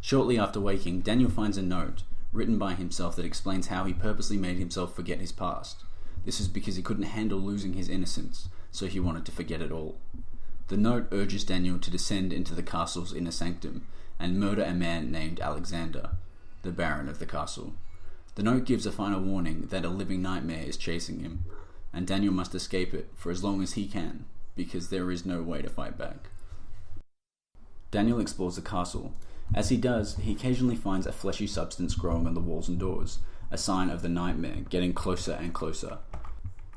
Shortly after waking, Daniel finds a note written by himself that explains how he purposely made himself forget his past. This is because he couldn't handle losing his innocence, so he wanted to forget it all. The note urges Daniel to descend into the castle's inner sanctum and murder a man named Alexander, the Baron of the castle. The note gives a final warning that a living nightmare is chasing him, and Daniel must escape it for as long as he can, because there is no way to fight back. Daniel explores the castle. As he does, he occasionally finds a fleshy substance growing on the walls and doors, a sign of the nightmare getting closer and closer.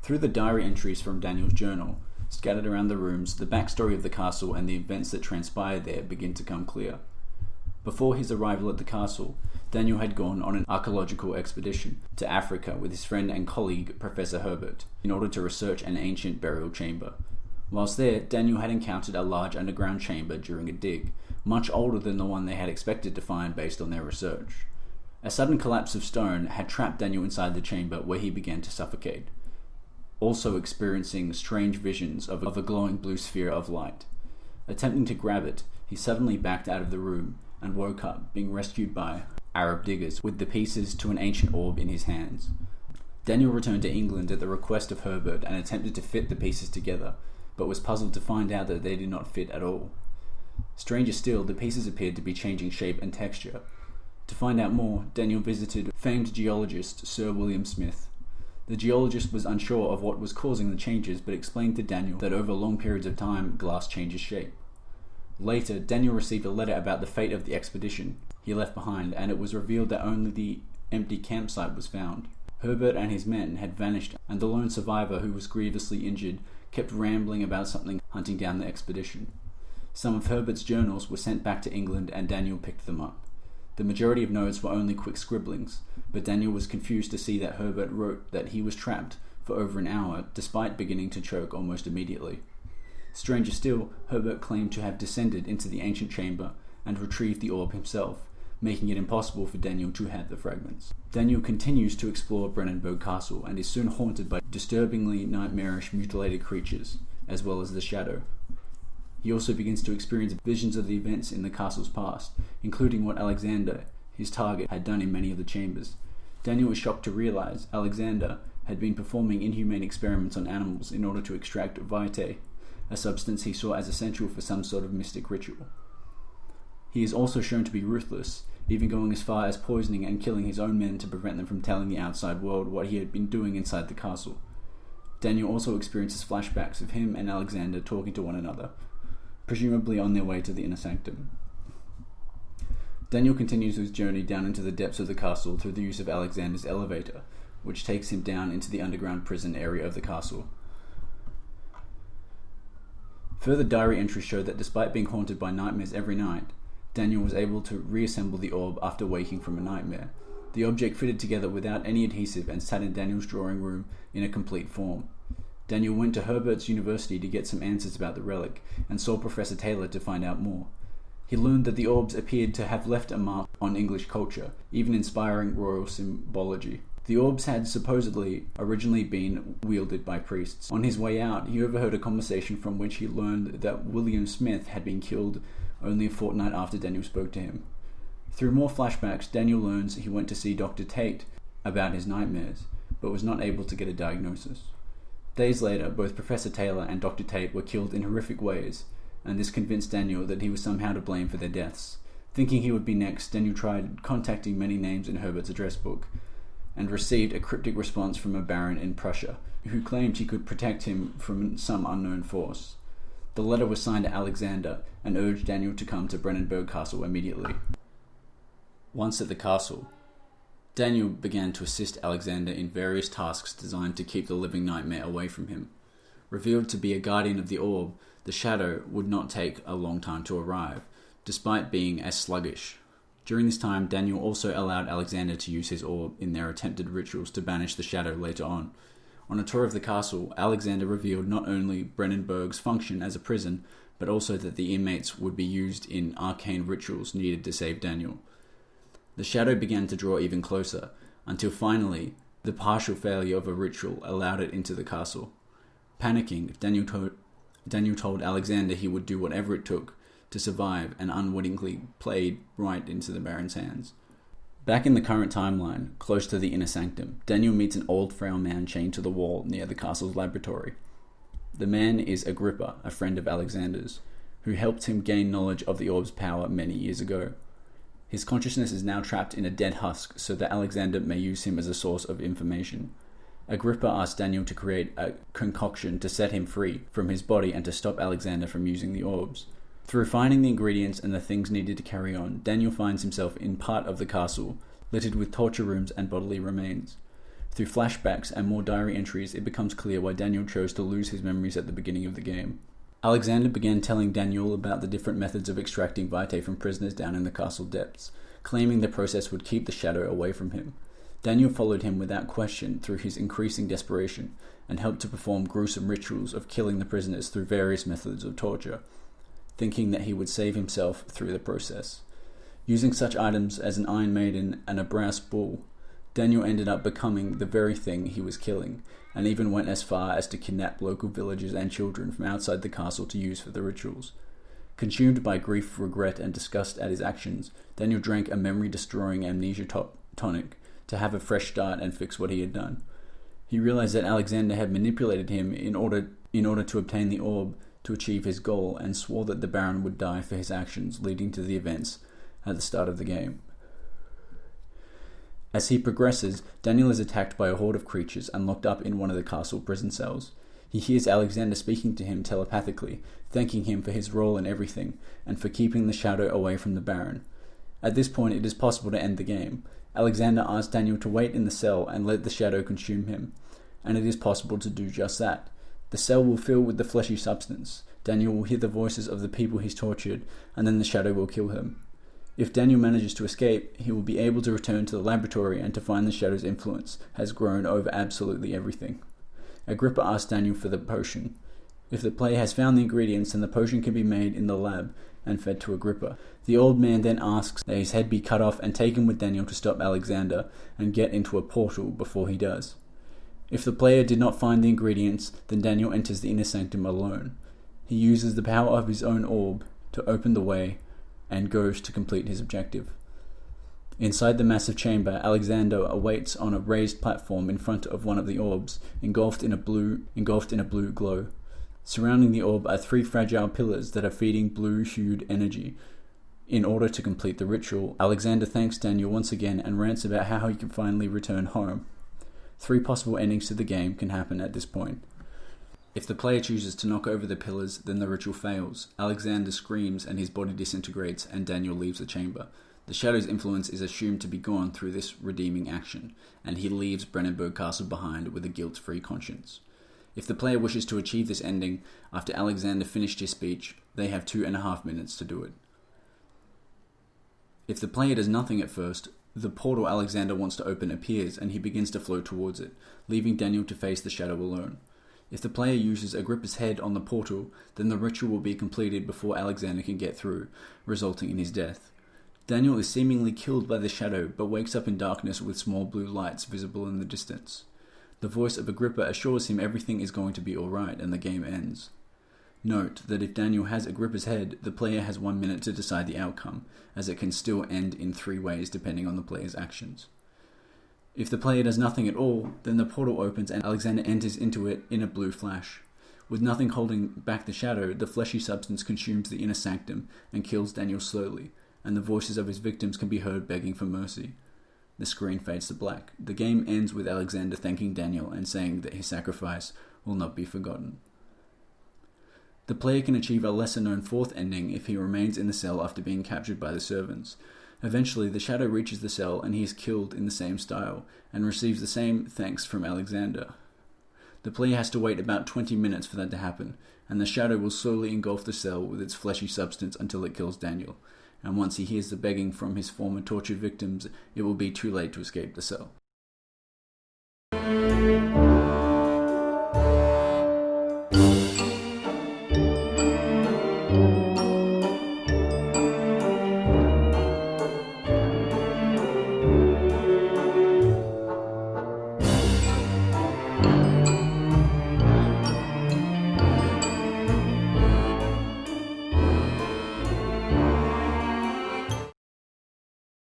Through the diary entries from Daniel's journal, scattered around the rooms, the backstory of the castle and the events that transpired there begin to come clear. Before his arrival at the castle, Daniel had gone on an archaeological expedition to Africa with his friend and colleague Professor Herbert in order to research an ancient burial chamber. Whilst there, Daniel had encountered a large underground chamber during a dig, much older than the one they had expected to find based on their research. A sudden collapse of stone had trapped Daniel inside the chamber, where he began to suffocate, also experiencing strange visions of a glowing blue sphere of light. Attempting to grab it, he suddenly backed out of the room and woke up, being rescued by Arab diggers with the pieces to an ancient orb in his hands. Daniel returned to England at the request of Herbert and attempted to fit the pieces together, but was puzzled to find out that they did not fit at all. Stranger still, the pieces appeared to be changing shape and texture. To find out more, Daniel visited famed geologist Sir William Smith. The geologist was unsure of what was causing the changes, but explained to Daniel that over long periods of time, glass changes shape. Later, Daniel received a letter about the fate of the expedition he left behind, and it was revealed that only the empty campsite was found. Herbert and his men had vanished, and the lone survivor, who was grievously injured, kept rambling about something hunting down the expedition. Some of Herbert's journals were sent back to England, and Daniel picked them up. The majority of notes were only quick scribblings, but Daniel was confused to see that Herbert wrote that he was trapped for over an hour, despite beginning to choke almost immediately. Stranger still, Herbert claimed to have descended into the ancient chamber and retrieved the orb himself, making it impossible for Daniel to have the fragments. Daniel continues to explore Brennenburg Castle and is soon haunted by disturbingly nightmarish mutilated creatures, as well as the Shadow. He also begins to experience visions of the events in the castle's past, including what Alexander, his target, had done in many of the chambers. Daniel was shocked to realize Alexander had been performing inhumane experiments on animals in order to extract vitae, a substance he saw as essential for some sort of mystic ritual. He is also shown to be ruthless, even going as far as poisoning and killing his own men to prevent them from telling the outside world what he had been doing inside the castle. Daniel also experiences flashbacks of him and Alexander talking to one another, presumably on their way to the inner sanctum. Daniel continues his journey down into the depths of the castle through the use of Alexander's elevator, which takes him down into the underground prison area of the castle. Further diary entries show that despite being haunted by nightmares every night, Daniel was able to reassemble the orb after waking from a nightmare. The object fitted together without any adhesive and sat in Daniel's drawing room in a complete form. Daniel went to Herbert's university to get some answers about the relic, and saw Professor Taylor to find out more. He learned that the orbs appeared to have left a mark on English culture, even inspiring royal symbology. The orbs had supposedly originally been wielded by priests. On his way out, he overheard a conversation from which he learned that William Smith had been killed only a fortnight after Daniel spoke to him. Through more flashbacks, Daniel learns he went to see Dr. Tate about his nightmares, but was not able to get a diagnosis. Days later, both Professor Taylor and Dr. Tate were killed in horrific ways, and this convinced Daniel that he was somehow to blame for their deaths. Thinking he would be next, Daniel tried contacting many names in Herbert's address book, and received a cryptic response from a baron in Prussia, who claimed he could protect him from some unknown force. The letter was signed to Alexander, and urged Daniel to come to Brennenburg Castle immediately. Once at the castle, Daniel began to assist Alexander in various tasks designed to keep the living nightmare away from him. Revealed to be a guardian of the orb, the Shadow would not take a long time to arrive, despite being as sluggish. During this time, Daniel also allowed Alexander to use his orb in their attempted rituals to banish the Shadow later on. On a tour of the castle, Alexander revealed not only Brennenburg's function as a prison, but also that the inmates would be used in arcane rituals needed to save Daniel. The Shadow began to draw even closer, until finally, the partial failure of a ritual allowed it into the castle. Panicking, Daniel told Alexander he would do whatever it took to survive and unwittingly played right into the Baron's hands. Back in the current timeline, close to the inner sanctum, Daniel meets an old frail man chained to the wall near the castle's laboratory. The man is Agrippa, a friend of Alexander's, who helped him gain knowledge of the orb's power many years ago. His consciousness is now trapped in a dead husk so that Alexander may use him as a source of information. Agrippa asks Daniel to create a concoction to set him free from his body and to stop Alexander from using the orbs. Through finding the ingredients and the things needed to carry on, Daniel finds himself in part of the castle, littered with torture rooms and bodily remains. Through flashbacks and more diary entries, it becomes clear why Daniel chose to lose his memories at the beginning of the game. Alexander began telling Daniel about the different methods of extracting vitae from prisoners down in the castle depths, claiming the process would keep the shadow away from him. Daniel followed him without question through his increasing desperation, and helped to perform gruesome rituals of killing the prisoners through various methods of torture, thinking that he would save himself through the process. Using such items as an Iron Maiden and a brass bull, Daniel ended up becoming the very thing he was killing, and even went as far as to kidnap local villagers and children from outside the castle to use for the rituals. Consumed by grief, regret, and disgust at his actions, Daniel drank a memory-destroying amnesia tonic to have a fresh start and fix what he had done. He realized that Alexander had manipulated him in order to obtain the orb to achieve his goal, and swore that the Baron would die for his actions, leading to the events at the start of the game. As he progresses, Daniel is attacked by a horde of creatures and locked up in one of the castle prison cells. He hears Alexander speaking to him telepathically, thanking him for his role in everything, and for keeping the shadow away from the Baron. At this point, it is possible to end the game. Alexander asks Daniel to wait in the cell and let the shadow consume him, and it is possible to do just that. The cell will fill with the fleshy substance. Daniel will hear the voices of the people he's tortured, and then the shadow will kill him. If Daniel manages to escape, he will be able to return to the laboratory and to find the shadow's influence has grown over absolutely everything. Agrippa asks Daniel for the potion. If the player has found the ingredients, then the potion can be made in the lab and fed to Agrippa. The old man then asks that his head be cut off and taken with Daniel to stop Alexander and get into a portal before he does. If the player did not find the ingredients, then Daniel enters the inner sanctum alone. He uses the power of his own orb to open the way and goes to complete his objective. Inside the massive chamber, Alexander awaits on a raised platform in front of one of the orbs, engulfed in a blue glow. Surrounding the orb are 3 fragile pillars that are feeding blue-hued energy. In order to complete the ritual, Alexander thanks Daniel once again and rants about how he can finally return home. 3 possible endings to the game can happen at this point. If the player chooses to knock over the pillars, then the ritual fails. Alexander screams and his body disintegrates, and Daniel leaves the chamber. The shadow's influence is assumed to be gone through this redeeming action, and he leaves Brennenburg Castle behind with a guilt-free conscience. If the player wishes to achieve this ending after Alexander finished his speech, they have 2.5 minutes to do it. If the player does nothing at first, the portal Alexander wants to open appears and he begins to float towards it, leaving Daniel to face the shadow alone. If the player uses Agrippa's head on the portal, then the ritual will be completed before Alexander can get through, resulting in his death. Daniel is seemingly killed by the shadow, but wakes up in darkness with small blue lights visible in the distance. The voice of Agrippa assures him everything is going to be alright, and the game ends. Note that if Daniel has Agrippa's head, the player has 1 minute to decide the outcome, as it can still end in 3 ways depending on the player's actions. If the player does nothing at all, then the portal opens and Alexander enters into it in a blue flash. With nothing holding back the shadow, the fleshy substance consumes the inner sanctum and kills Daniel slowly, and the voices of his victims can be heard begging for mercy. The screen fades to black. The game ends with Alexander thanking Daniel and saying that his sacrifice will not be forgotten. The player can achieve a lesser-known 4th ending if he remains in the cell after being captured by the servants. Eventually, the shadow reaches the cell and he is killed in the same style, and receives the same thanks from Alexander. The player has to wait about 20 minutes for that to happen, and the shadow will slowly engulf the cell with its fleshy substance until it kills Daniel, and once he hears the begging from his former tortured victims, it will be too late to escape the cell.